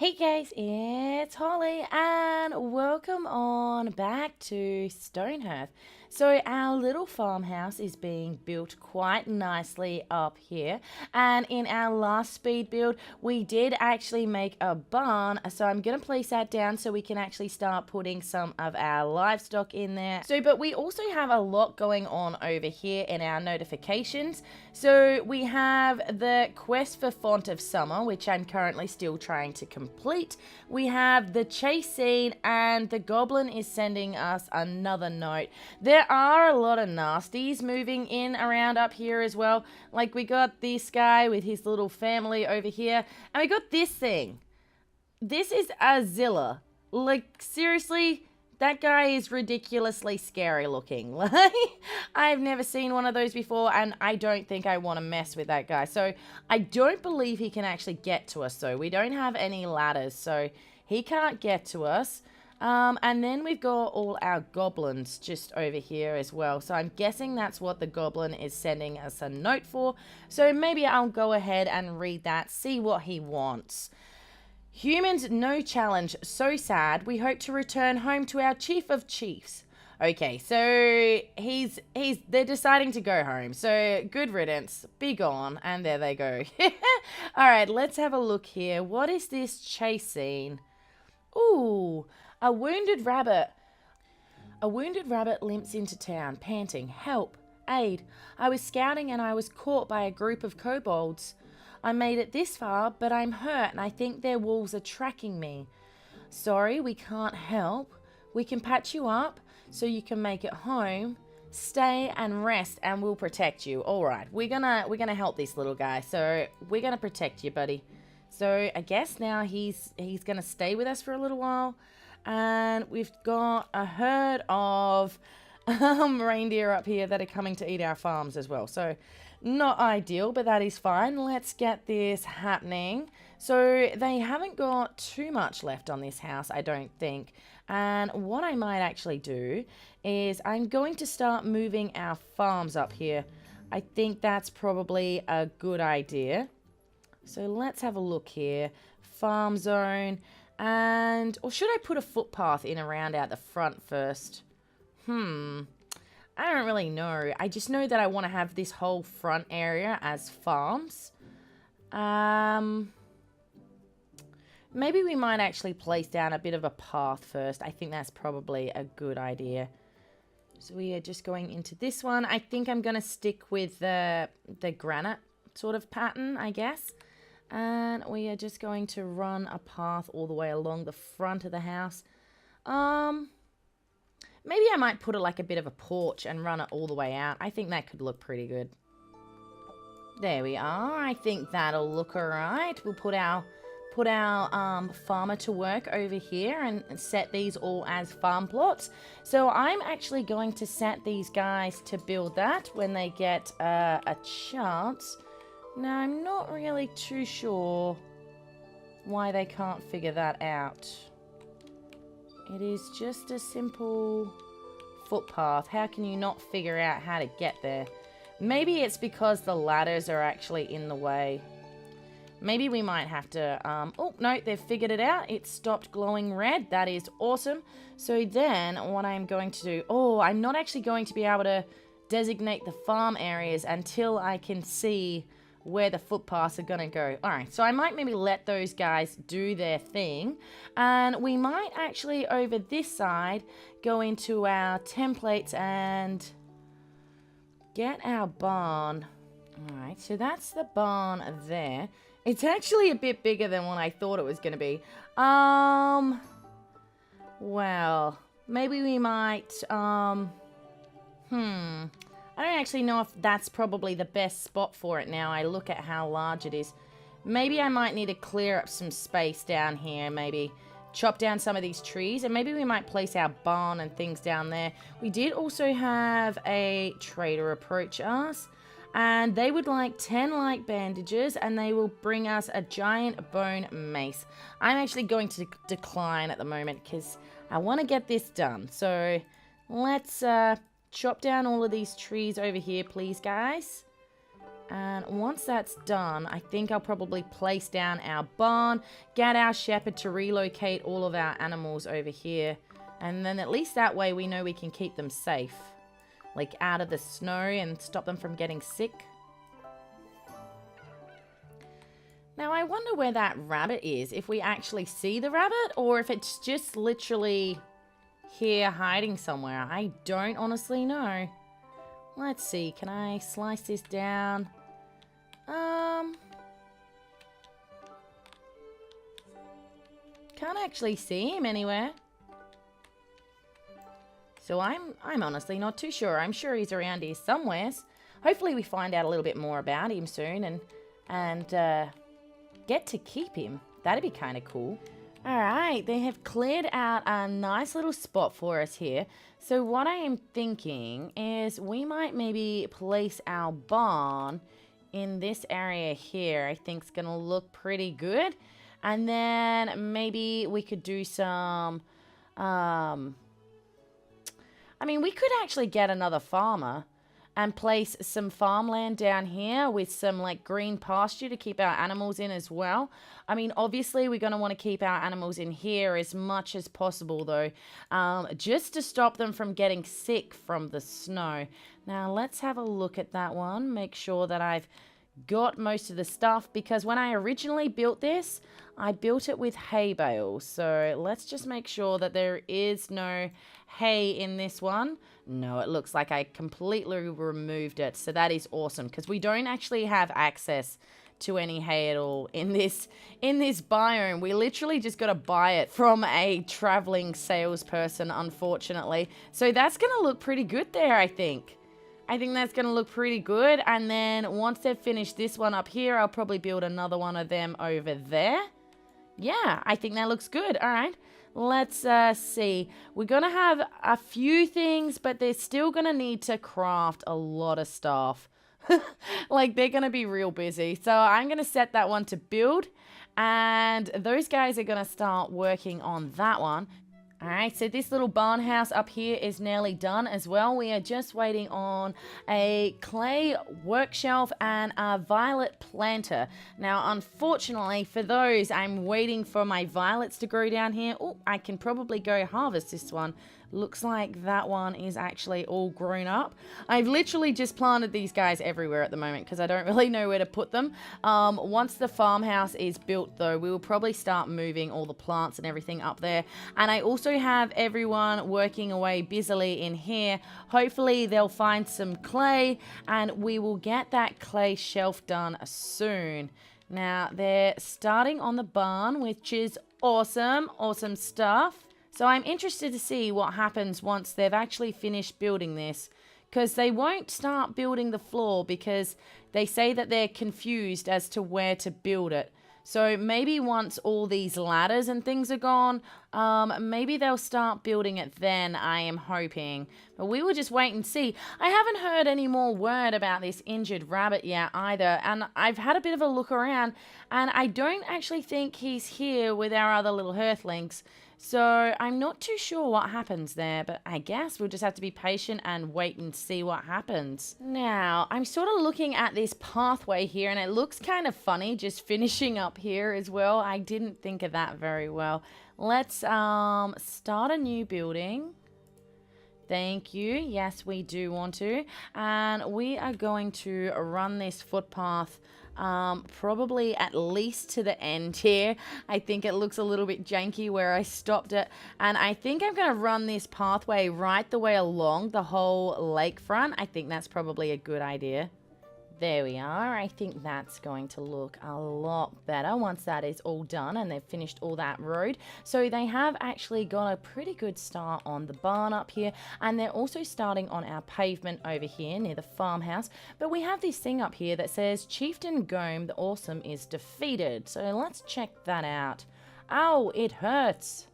Hey guys, it's Holly and welcome on back to StoneHearth. So our little farmhouse is being built quite nicely up here, and in our last speed build we did actually make a barn, so I'm going to place that down so we can actually start putting some of our livestock in there. But we also have a lot going on over here in our notifications. So we have the quest for Font of Summer, which I'm currently still trying to complete. We have the chase scene, and the goblin is sending us another note. There are a lot of nasties moving in around up here as well. Like we got this guy with his little family over here, and we got this thing. This is a Zilla. Like, seriously, that guy is ridiculously scary looking. Like, I've never seen one of those before, and I don't think I want to mess with that guy. So, I don't believe he can actually get to us, though. We don't have any ladders, so he can't get to us. And then we've got all our goblins just over here as well. So I'm guessing that's what the goblin is sending us a note for. So maybe I'll go ahead and read that, see what he wants. Humans, no challenge. So sad. We hope to return home to our chief of chiefs. Okay, so they're deciding to go home. So good riddance. Be gone. And there they go. All right, let's have a look here. What is this chase scene? Ooh, a wounded rabbit. A wounded rabbit limps into town, panting. Help. Aid. I was scouting and I was caught by a group of kobolds. I made it this far, but I'm hurt and I think their wolves are tracking me. Sorry, we can't help. We can patch you up so you can make it home. Stay and rest and we'll protect you. All right, we're gonna help this little guy. So we're gonna protect you, buddy. So I guess now he's gonna stay with us for a little while. And we've got a herd of reindeer up here that are coming to eat our farms as well. So not ideal, but that is fine. Let's get this happening. So they haven't got too much left on this house, I don't think. And what I might actually do is I'm going to start moving our farms up here. I think that's probably a good idea. So let's have a look here. Farm zone. And, or should I put a footpath in around out the front first? I don't really know. I just know that I want to have this whole front area as farms. Maybe we might actually place down a bit of a path first. I think that's probably a good idea. So we are just going into this one. I think I'm going to stick with the granite sort of pattern, I guess. And we are just going to run a path all the way along the front of the house. Maybe I might put it like a bit of a porch and run it all the way out. I think that could look pretty good. There we are. I think that'll look alright. We'll put our farmer to work over here and set these all as farm plots. So I'm actually going to set these guys to build that when they get a chance. Now, I'm not really too sure why they can't figure that out. It is just a simple footpath. How can you not figure out how to get there? Maybe it's because the ladders are actually in the way. Maybe we might have to... oh, no, they've figured it out. It stopped glowing red. That is awesome. So then what I'm going to do... Oh, I'm not actually going to be able to designate the farm areas until I can see where the footpaths are going to go. Alright, so I might maybe let those guys do their thing. And we might actually, over this side, go into our templates and get our barn. Alright, so that's the barn there. It's actually a bit bigger than what I thought it was going to be. Well, maybe we might, I don't actually know if that's probably the best spot for it now. I look at how large it is. Maybe I might need to clear up some space down here. Maybe chop down some of these trees. And maybe we might place our barn and things down there. We did also have a trader approach us. And they would like 10 light bandages. And they will bring us a giant bone mace. I'm actually going to decline at the moment because I want to get this done. So let's... chop down all of these trees over here, please, guys. And once that's done, I think I'll probably place down our barn, get our shepherd to relocate all of our animals over here. And then at least that way we know we can keep them safe. Like out of the snow and stop them from getting sick. Now I wonder where that rabbit is. If we actually see the rabbit or if it's just literally here hiding somewhere. I don't honestly know. Let's see. Can I slice this down? Can't actually see him anywhere. So I'm honestly not too sure. I'm sure he's around here somewheres. Hopefully we find out a little bit more about him soon and get to keep him. That'd be kind of cool. Alright, they have cleared out a nice little spot for us here. So what I am thinking is we might maybe place our barn in this area here. I think it's going to look pretty good. And then maybe we could do some... I mean, we could actually get another farmer and place some farmland down here with some like green pasture to keep our animals in as well. I mean, obviously we're going to want to keep our animals in here as much as possible though, just to stop them from getting sick from the snow. Now let's have a look at that one, make sure that I've got most of the stuff, because when I originally built this, I built it with hay bales. So let's just make sure that there is no hay in this one. No, it looks like I completely removed it. So that is awesome, because we don't actually have access to any hay at all in this biome. We literally just got to buy it from a traveling salesperson, unfortunately. So that's going to look pretty good there, I think. I think that's going to look pretty good. And then once they've finished this one up here, I'll probably build another one of them over there. Yeah, I think that looks good. All right, let's see. We're going to have a few things, but they're still going to need to craft a lot of stuff. Like, they're going to be real busy. So I'm going to set that one to build. And those guys are going to start working on that one. Alright, so this little barn house up here is nearly done as well. We are just waiting on a clay work shelf and a violet planter. Now, unfortunately for those, I'm waiting for my violets to grow down here. Oh, I can probably go harvest this one. Looks like that one is actually all grown up. I've literally just planted these guys everywhere at the moment because I don't really know where to put them. Once the farmhouse is built though, we will probably start moving all the plants and everything up there. And I also have everyone working away busily in here. Hopefully they'll find some clay and we will get that clay shelf done soon. Now they're starting on the barn, which is awesome. Awesome stuff. So I'm interested to see what happens once they've actually finished building this, because they won't start building the floor because they say that they're confused as to where to build it. So maybe once all these ladders and things are gone, maybe they'll start building it then, I am hoping. But we will just wait and see. I haven't heard any more word about this injured rabbit yet either. And I've had a bit of a look around and I don't actually think he's here with our other little Hearthlings. So I'm not too sure what happens there, but I guess we'll just have to be patient and wait and see what happens. Now, I'm sort of looking at this pathway here and it looks kind of funny just finishing up here as well. I didn't think of that very well. Let's start a new building. Thank you. Yes, we do want to. And we are going to run this footpath probably at least to the end here. I think it looks a little bit janky where I stopped it. And I think I'm going to run this pathway right the way along the whole lakefront. I think that's probably a good idea. There we are. I think that's going to look a lot better once that is all done and they've finished all that road. So they have actually got a pretty good start on the barn up here, and they're also starting on our pavement over here near the farmhouse. But we have this thing up here that says Chieftain Gome the Awesome is defeated. So let's check that out. Ow, it hurts.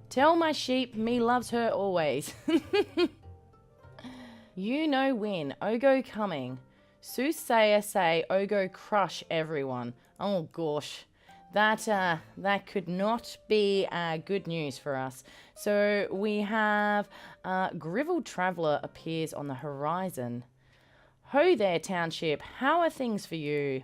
Tell my sheep me loves her always. You know when. Ogo coming. Soothsayer say Ogo crush everyone. Oh gosh, that could not be good news for us. So we have Grivel Traveller appears on the horizon. Ho there, township. How are things for you?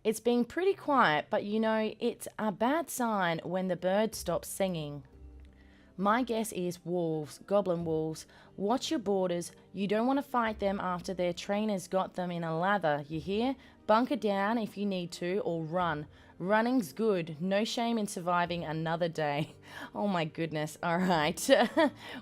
It's been pretty quiet, but you know, it's a bad sign when the bird stops singing. My guess is wolves, goblin wolves. Watch your borders. You don't want to fight them after their trainers got them in a lather, you hear? Bunker down if you need to, or run. Running's good. No shame in surviving another day. Oh my goodness. All right.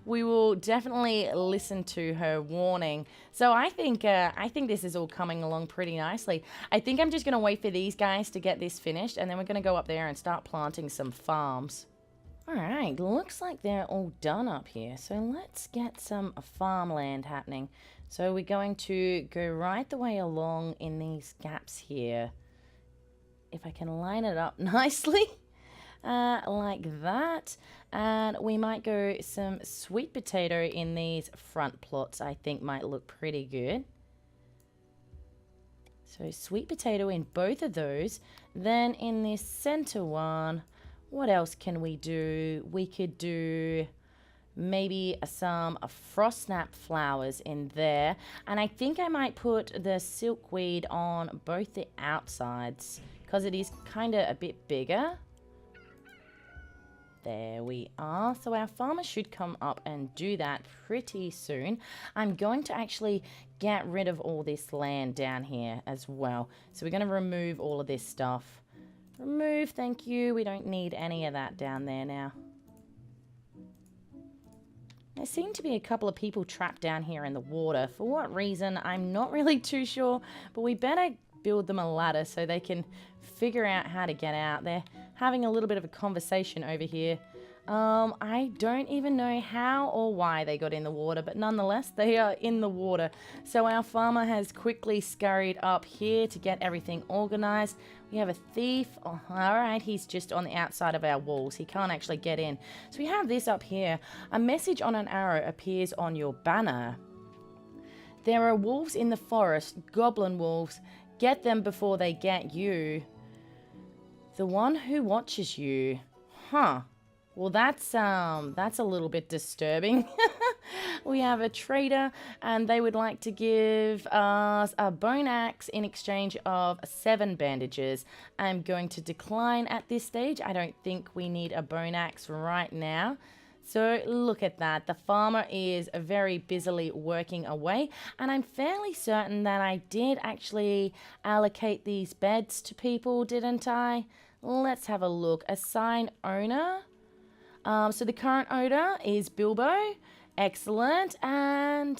We will definitely listen to her warning. So I think this is all coming along pretty nicely. I think I'm just going to wait for these guys to get this finished, and then we're going to go up there and start planting some farms. Alright, looks like they're all done up here. So let's get some farmland happening. So we're going to go right the way along in these gaps here. If I can line it up nicely. Like that. And we might go some sweet potato in these front plots. I think might look pretty good. So sweet potato in both of those. Then in this center one... what else can we do? We could do maybe some frost snap flowers in there. And I think I might put the silkweed on both the outsides because it is kind of a bit bigger. There we are. So our farmer should come up and do that pretty soon. I'm going to actually get rid of all this land down here as well. So we're going to remove all of this stuff. Remove, thank you. We don't need any of that down there now. There seem to be a couple of people trapped down here in the water. For what reason, I'm not really too sure. But we better build them a ladder so they can figure out how to get out. They're having a little bit of a conversation over here. I don't even know how or why they got in the water, but nonetheless, they are in the water. So our farmer has quickly scurried up here to get everything organized. We have a thief. Oh, all right, he's just on the outside of our walls. He can't actually get in. So we have this up here. A message on an arrow appears on your banner. There are wolves in the forest, goblin wolves. Get them before they get you. The one who watches you. Huh. Well, that's a little bit disturbing. We have a trader, and they would like to give us a bone axe in exchange of 7 bandages. I'm going to decline at this stage. I don't think we need a bone axe right now. So look at that. The farmer is very busily working away, and I'm fairly certain that I did actually allocate these beds to people, didn't I? Let's have a look. Assign owner. So the current owner is Bilbo. Excellent. And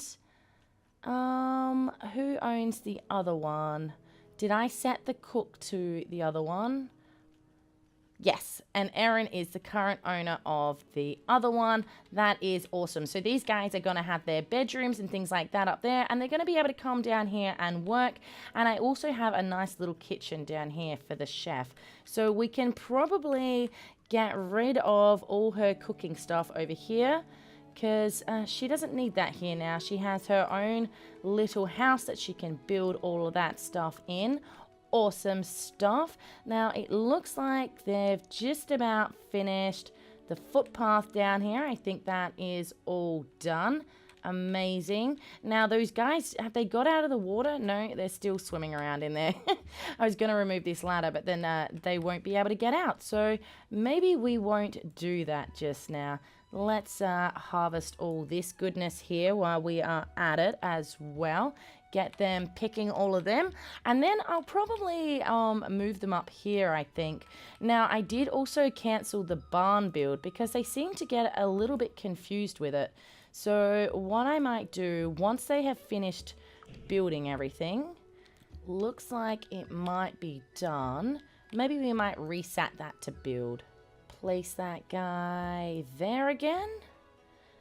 who owns the other one? Did I set the cook to the other one? Yes, and Aaron is the current owner of the other one. That is awesome. So these guys are going to have their bedrooms and things like that up there, and they're going to be able to come down here and work. And I also have a nice little kitchen down here for the chef. So we can probably get rid of all her cooking stuff over here because she doesn't need that here now. She has her own little house that she can build all of that stuff in. Awesome stuff. Now it looks like they've just about finished the footpath down here. I think that is all done. Amazing. Now those guys, have they got out of the water? No, they're still swimming around in there. I was going to remove this ladder, but then they won't be able to get out. So maybe we won't do that just now. Let's harvest all this goodness here while we are at it as well. Get them picking all of them, and then I'll probably move them up here, I think. Now I did also cancel the barn build because they seem to get a little bit confused with it. So what I might do once they have finished building everything, looks like it might be done. Maybe we might reset that to build. Place that guy there again,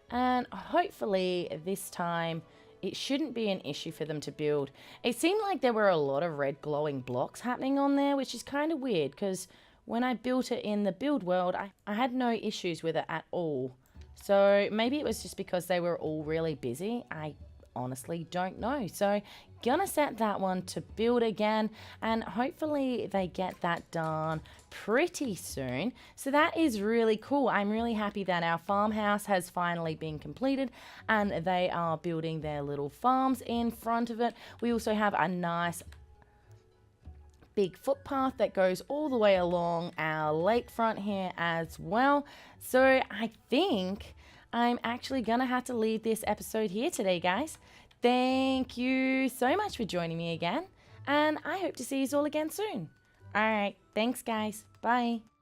and hopefully this time it shouldn't be an issue for them to build. It seemed like there were a lot of red glowing blocks happening on there, which is kind of weird because when I built it in the build world, I had no issues with it at all. So maybe it was just because they were all really busy. I honestly don't know. So gonna set that one to build again, and hopefully they get that done pretty soon. So that is really cool. I'm really happy that our farmhouse has finally been completed and they are building their little farms in front of it. We also have a nice big footpath that goes all the way along our lakefront here as well. So I think I'm actually gonna have to leave this episode here today, guys. Thank you so much for joining me again, and I hope to see you all again soon. All right, thanks guys. Bye.